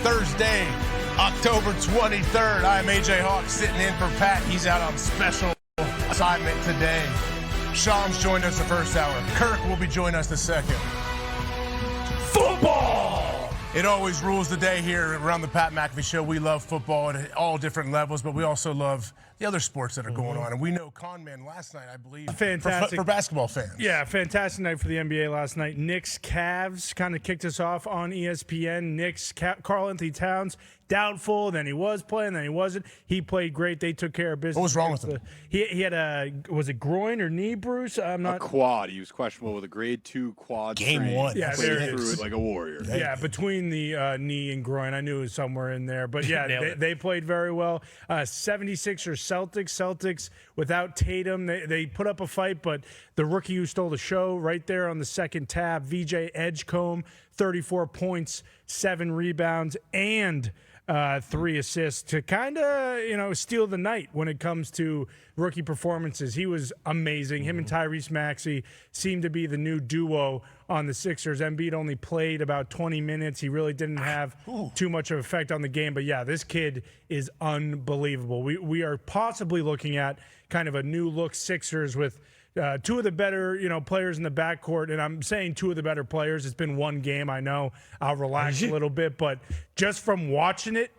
Thursday, October 23rd. I'm AJ Hawk sitting in for Pat. He's out on special assignment today. Shams joined us the first hour. Kirk will be joining us the second. Football! It always rules the day here around the Pat McAfee Show. We love football at all different levels, but we also love the other sports that are going on. And we know Conman last night, I believe, fantastic for basketball fans. Yeah, fantastic night for the NBA last night. Knicks Cavs kind of kicked us off on ESPN. Knicks, Karl Anthony Towns, doubtful. Then he was playing, then he wasn't. He played great. They took care of business. What was wrong with him? He had was it groin or knee, Bruce? I'm not. A quad. He was questionable with a grade 2 quad. Game strain. one. Yeah, played there through is. it like a warrior. Yeah, between the knee and groin. I knew it was somewhere in there. But yeah, they played very well. 76ers Celtics without Tatum. They put up a fight, but the rookie who stole the show right there on the second tab, VJ Edgecombe, 34 points, 7 rebounds, and 3 assists to kind of, steal the night when it comes to rookie performances. He was amazing. Him and Tyrese Maxey seemed to be the new duo on the Sixers. Embiid only played about 20 minutes. He really didn't have too much of an effect on the game. But, yeah, this kid is unbelievable. We are possibly looking at kind of a new-look Sixers with two of the better, players in the backcourt, and I'm saying two of the better players. It's been one game, I know. I'll relax a little bit, but just from watching it,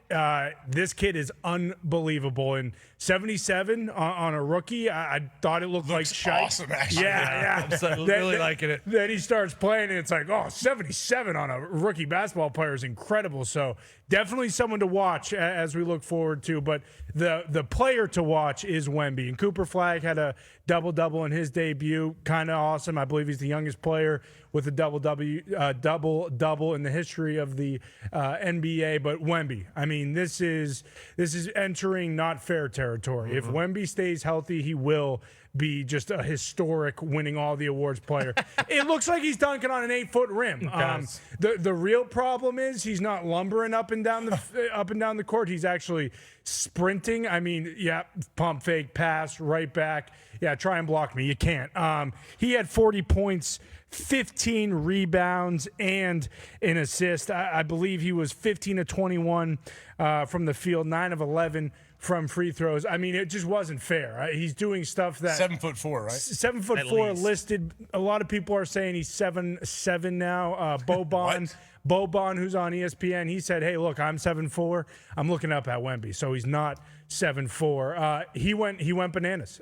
this kid is unbelievable. And 77 on a rookie, I thought it looked like shite. Awesome, actually. Yeah. I'm really liking it. Then he starts playing, and it's like, 77 on a rookie basketball player is incredible. So definitely someone to watch as we look forward to. But the player to watch is Wemby. And Cooper Flagg had a double-double in his debut. Kind of awesome. I believe he's the youngest player with a double-double in the history of the NBA. But Wemby, I mean, this is entering not fair territory. If Wemby stays healthy, he will be just a historic winning all the awards player. It looks like he's dunking on an 8-foot rim. The real problem is he's not lumbering up and down the court. He's actually sprinting. I mean, pump fake, pass, right back. Yeah, try and block me. You can't. He had 40 points, 15 rebounds, and an assist. I believe he was 15 of 21 from the field, 9 of 11 from free throws. I mean, it just wasn't fair. He's doing stuff that 7'4", right? 7'4" listed. A lot of people are saying he's 7'7" now. Boban, who's on ESPN, he said, "Hey, look, I'm 7'4". I'm looking up at Wemby, so he's not 7'4". He went bananas.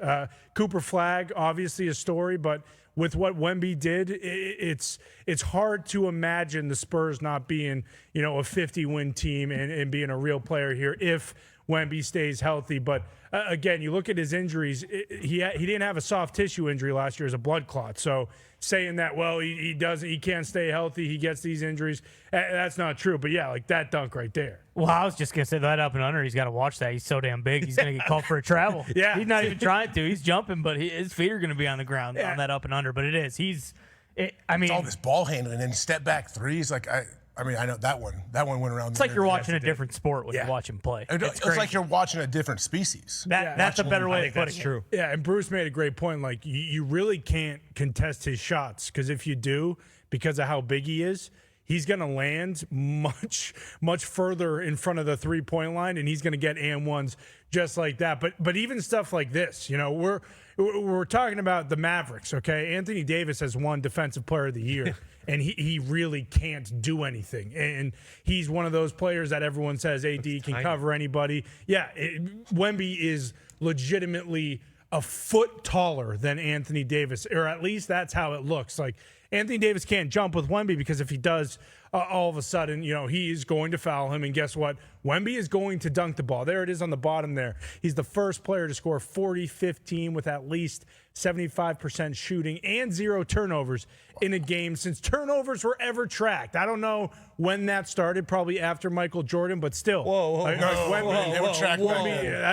Cooper Flagg, obviously a story, but with what Wemby did, it's hard to imagine the Spurs not being, a 50-win team and being a real player here if Wemby stays healthy. But again, you look at his injuries. He didn't have a soft tissue injury last year as a blood clot. So saying that, well, he can't stay healthy, he gets these injuries, that's not true. But yeah, like that dunk right there. Well, I was just going to say that up and under. He's got to watch that. He's so damn big. He's going to get called for a travel. Yeah. He's not even trying to. He's jumping, but his feet are going to be on the ground on that up and under. But it is. It's all this ball handling and step back threes. Like I know that one went around. It's like you're watching a different sport when you watch him play. It's like you're watching a different species. That's a better way of putting it. That's true. Yeah, and Bruce made a great point. Like, you really can't contest his shots, because if you do, because of how big he is, he's going to land much, much further in front of the three-point line, and he's going to get and ones just like that. But even stuff like this, we're talking about the Mavericks, okay? Anthony Davis has won Defensive Player of the Year, and he really can't do anything. And he's one of those players that everyone says AD can cover anybody. Yeah, Wemby is legitimately a foot taller than Anthony Davis, or at least that's how it looks. Like, Anthony Davis can't jump with Wemby, because if he does, all of a sudden, he is going to foul him. And guess what? Wemby is going to dunk the ball. There it is on the bottom there. He's the first player to score 40-15 with at least 75% shooting and 0 turnovers in a game since turnovers were ever tracked. I don't know when that started, probably after Michael Jordan, but still. Wemby,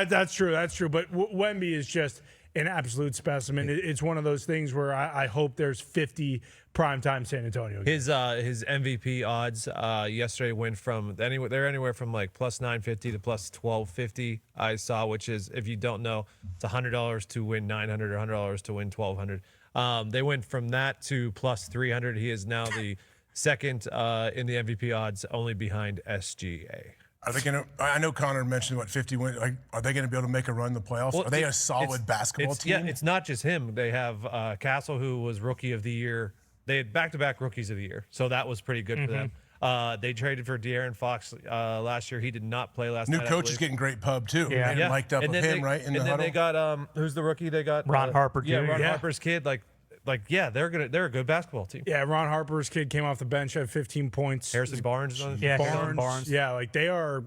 that's true. That's true. But Wemby is just an absolute specimen. It's one of those things where I hope there's 50 primetime San Antonio games. His MVP odds yesterday went from they're anywhere from like plus 950 to plus 1250. I saw, which is, if you don't know, it's $100 to win 900 or $100 to win 1200. They went from that to plus 300. He is now the second in the MVP odds, only behind SGA. Are they going to? I know Connor mentioned 50 wins. Like, are they going to be able to make a run in the playoffs? Well, are they a solid basketball team? Yeah, it's not just him. They have Castle, who was Rookie of the Year. They had back-to-back Rookies of the Year, so that was pretty good for them. They traded for De'Aaron Fox last year. He did not play last night. New coach is getting great pub too. Yeah. They mic'd up and with then him, right? In and the then huddle. they got who's the rookie? They got Ron Harper, Yeah, too. Ron Yeah. Harper's kid. They're a good basketball team. Yeah, Ron Harper's kid came off the bench, had 15 points. Harrison Barnes. is on it. Yeah, Barnes. Yeah, like they are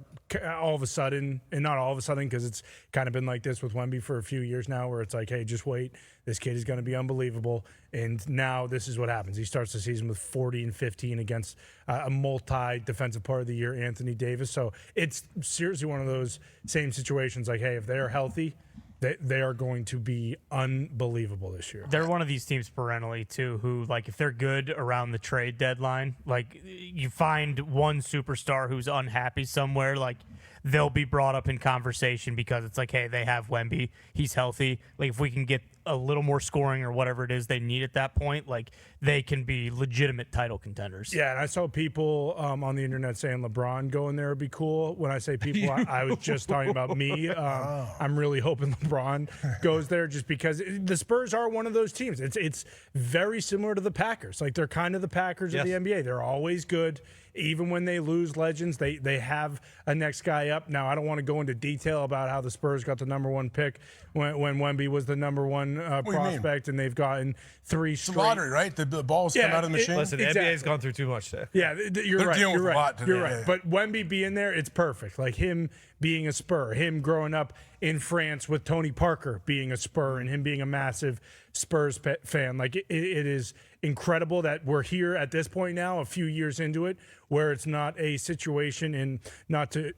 all of a sudden, and not all of a sudden because it's kind of been like this with Wemby for a few years now, where it's like, hey, just wait. This kid is going to be unbelievable. And now this is what happens. He starts the season with 40 and 15 against a multi-defensive part of the year, Anthony Davis. So it's seriously one of those same situations like, hey, if they're healthy, they are going to be unbelievable this year. They're one of these teams perennially too, who like if they're good around the trade deadline, like you find one superstar who's unhappy somewhere, like they'll be brought up in conversation because it's like, hey, they have Wemby, he's healthy. Like if we can get a little more scoring or whatever it is they need at that point, like they can be legitimate title contenders. Yeah, and I saw people on the internet saying LeBron going there would be cool. When I say people, I was just talking about me. I'm really hoping LeBron goes there just because the Spurs are one of those teams. It's very similar to the Packers. Like they're kind of the Packers of the NBA. They're always good. Even when they lose legends, they have a next guy up. Now, I don't want to go into detail about how the Spurs got the number one pick when Wemby was the number one prospect, and they've gotten three straight. Lottery, right? The balls come out of the machine. Listen, the NBA's gone through too much today. Yeah, you're They're right. dealing You're with a right. lot today. You're right. But Wemby being there, it's perfect. Like him being a Spur, him growing up in France with Tony Parker being a Spur, and him being a massive Spurs fan. Like it is incredible that we're here at this point now, a few years into it, where it's not a situation, and not to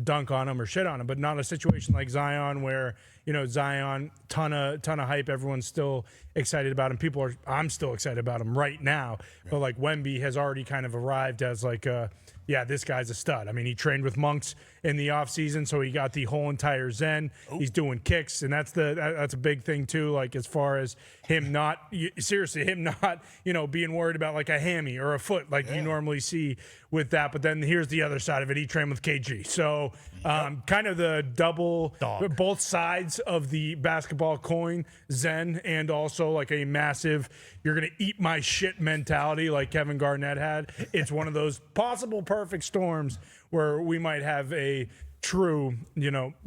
dunk on him or shit on him, but not a situation like Zion where Zion, ton of hype, everyone's still excited about him. I'm still excited about him right now, but like Wemby has already kind of arrived as like this guy's a stud. I mean, he trained with Monks in the offseason, so he got the whole entire Zen. He's doing kicks, and that's a big thing too. Like as far as him not being worried about like a hammy or a foot like you normally see with that. But then here's the other side of it. He trained with KG, so kind of the double, both sides of the basketball coin, Zen, and also like a massive you're gonna eat my shit mentality like Kevin Garnett had. It's one of those possible perfect storms where we might have a true,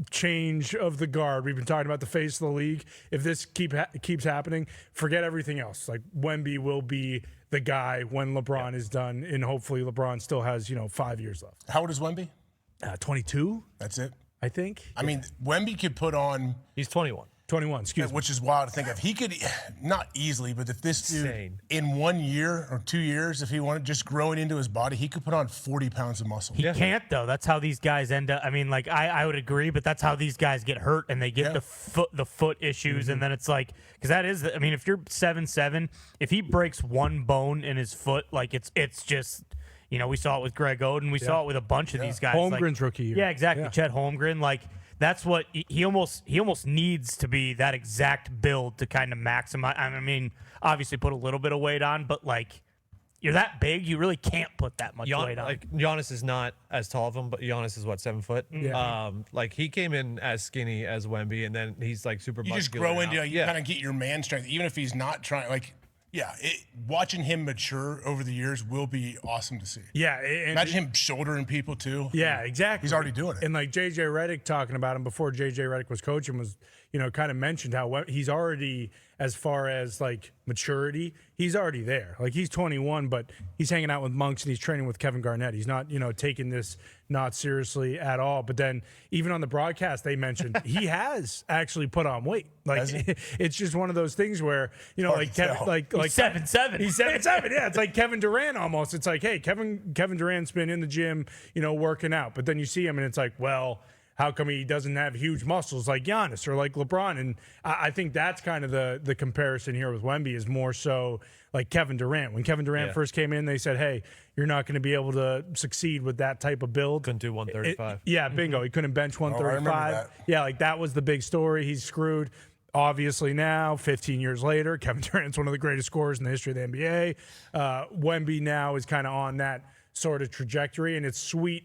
change of the guard. We've been talking about the face of the league. If this keeps happening, forget everything else. Like Wemby will be the guy when LeBron is done, and hopefully LeBron still has 5 years left. How old is Wemby? 22, That's it. I think. I mean, Wemby could put on, He's 21. 21. Excuse me. which is wild to think of. He could, not easily, but if this dude Insane. in 1 year or 2 years, if he wanted just growing into his body, he could put on 40 pounds of muscle. He can't though. That's how these guys end up. I mean, like I would agree, but that's how these guys get hurt and they get the foot issues, and then it's like because that is. I mean, if you're 7'7", if he breaks one bone in his foot, like it's just. We saw it with Greg Oden. We saw it with a bunch of these guys. Holmgren's rookie year. Yeah, exactly. Chet Holmgren. Like that's what he almost needs to be, that exact build to kind of maximize. I mean, obviously put a little bit of weight on, but like you're that big, you really can't put that much weight on. Like Giannis is not as tall of him, but Giannis is what, 7 foot. Yeah. Like he came in as skinny as Wemby, and then he's like super. You just muscular grow now. into, you kind of get your man strength, even if he's not trying. Like, watching him mature over the years will be awesome to see. Yeah, and Imagine him shouldering people too. Yeah, exactly. He's already doing it. And like JJ Redick talking about him before JJ Redick was coaching was, kind of mentioned how he's already, as far as like maturity, he's already there. Like he's 21, but he's hanging out with Monks and he's training with Kevin Garnett. He's not, taking this not seriously at all. But then even on the broadcast, they mentioned he has actually put on weight. Like it's just one of those things where, like Kevin, like He's 7'7". He's 7'7". Yeah, it's like Kevin Durant almost. It's like, hey, Kevin Durant's been in the gym, working out. But then you see him and it's like, well, how come he doesn't have huge muscles like Giannis or like LeBron? And I think that's kind of the comparison here with Wemby is more so like Kevin Durant. When Kevin Durant first came in, they said, hey, you're not going to be able to succeed with that type of build. Couldn't do 135. Bingo. He couldn't bench 135. that. Yeah, like that was the big story. He's screwed. obviously now, 15 years later, Kevin Durant's one of the greatest scorers in the history of the NBA. Wemby now is kind of on that sort of trajectory, and it's sweet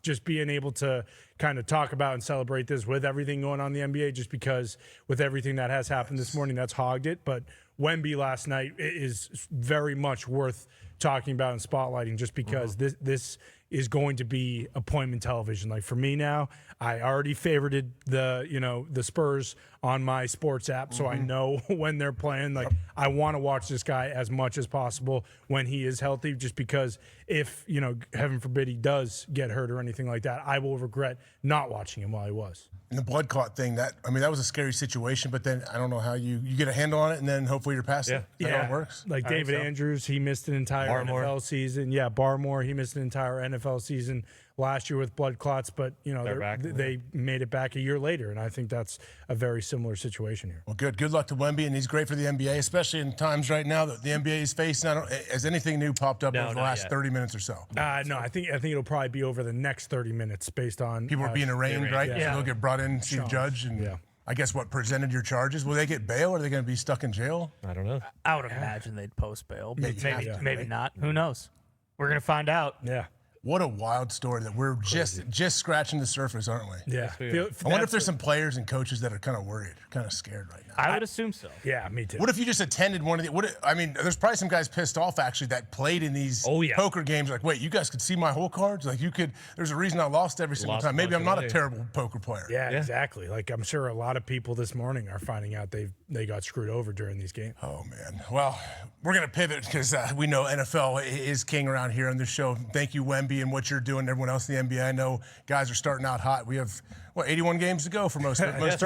just being able to kind of talk about and celebrate this with everything going on in the NBA, just because with everything that has happened this morning, that's hogged it. But Wemby last night is very much worth talking about and spotlighting, just because this is going to be appointment television. Like for me now, I already favorited the Spurs on my sports app, so I know when they're playing. Like I want to watch this guy as much as possible when he is healthy, just because if, heaven forbid he does get hurt or anything like that, I will regret not watching him while he was. And the blood clot thing, that was a scary situation, but then I don't know how you get a handle on it, and then hopefully you're past it. Is that how it works? Like David Andrews, he missed an entire NFL season. Yeah, Barmore, he missed an entire NFL season last year with blood clots, but they made it back a year later, and I think that's a very similar situation here. Well, good luck to Wemby, and he's great for the NBA, especially in times right now that the NBA is facing. Has anything new popped up over the last 30 minutes or so? No, I think it'll probably be over the next 30 minutes based on people are being arraigned, right? Yeah. So they'll get brought in, see the judge, and I guess presented your charges. Will they get bail, or are they going to be stuck in jail? I don't know. I would imagine they'd post bail, but Yeah, maybe not. Who knows? We're gonna find out. Yeah. What a wild story that we're just scratching the surface, aren't we? Yeah. I wonder if there's some players and coaches that are kind of worried, kind of scared right now. I would assume so. Yeah, me too. What if you just attended one of the? There's probably some guys pissed off actually that played in these poker games. Like, wait, you guys could see my whole cards. Like, you could. There's a reason I lost every single time. Maybe I'm not a terrible poker player. Yeah, exactly. Like, I'm sure a lot of people this morning are finding out they got screwed over during these games. Oh man. Well, we're gonna pivot because we know NFL is king around here on this show. Thank you, Wemby, and what you're doing. Everyone else in the NBA. I know guys are starting out hot. We have 81 games to go for most teams, That's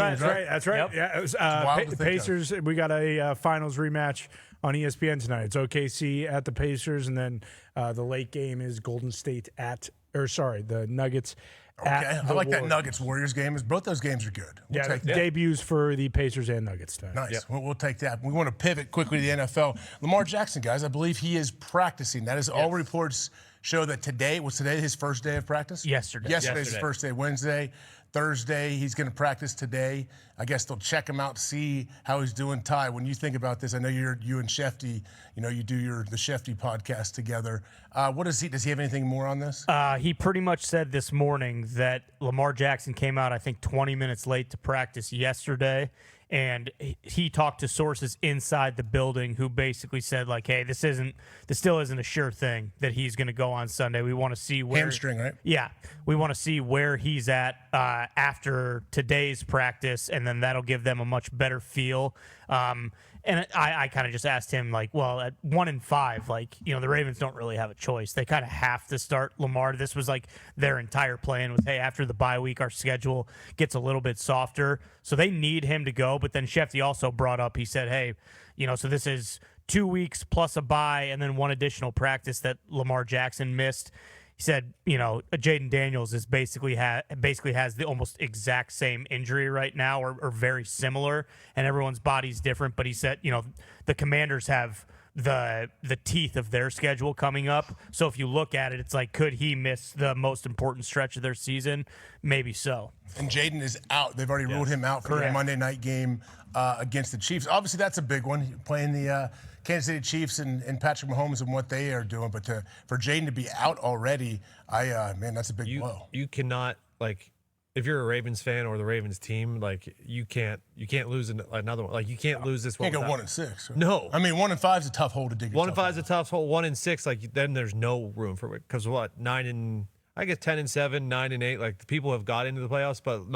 right. Yep. Yeah, it was wild to think Pacers. We got a finals rematch on ESPN tonight. It's OKC at the Pacers, and then the late game is Golden State the Nuggets. Okay, I like that Nuggets Warriors game. Both those games are good. We'll take that. Debuts for the Pacers and Nuggets tonight. Nice. Yep. We'll take that. We want to pivot quickly to the NFL. Lamar Jackson, guys, I believe he is practicing. That is all reports show that today his first day of practice? Yesterday's his first day. Wednesday, Thursday, he's going to practice today. I guess they'll check him out to see how he's doing. Ty, when you think about this, I know you and Shefty, you do the Shefty podcast together. Does he have anything more on this? He pretty much said this morning that Lamar Jackson came out, I think, 20 minutes late to practice yesterday. And he talked to sources inside the building who basically said, like, hey, this still isn't a sure thing that he's going to go on Sunday. We want to see where hamstring, right? Yeah, we want to see where he's at after today's practice, and then that'll give them a much better feel. And I kind of just asked him, like, well, at 1-5, like, the Ravens don't really have a choice. They kind of have to start Lamar. This was like their entire plan was, hey, after the bye week, our schedule gets a little bit softer. So they need him to go. But then Shefty also brought up, he said, hey, so this is 2 weeks plus a bye and then one additional practice that Lamar Jackson missed. He said, Jaden Daniels is basically has the almost exact same injury right now, or very similar, and everyone's body's different. But he said, the Commanders have the teeth of their schedule coming up. So if you look at it, it's like, could he miss the most important stretch of their season? Maybe so. And Jaden is out. They've already ruled him out for the Monday night game against the Chiefs. Obviously, that's a big one, playing the Kansas City Chiefs and Patrick Mahomes and what they are doing. But for Jaden to be out already, that's a big blow. You cannot, like, if you're a Ravens fan or the Ravens team, like, you can't lose another one. Like, you can't lose this one. You can't go 1-6. No. 1-5 is a tough hole to dig. 1-5 is a tough hole. 1-6, like, then there's no room for it. Because 10-7, 9-8, like, the people have got into the playoffs, but not.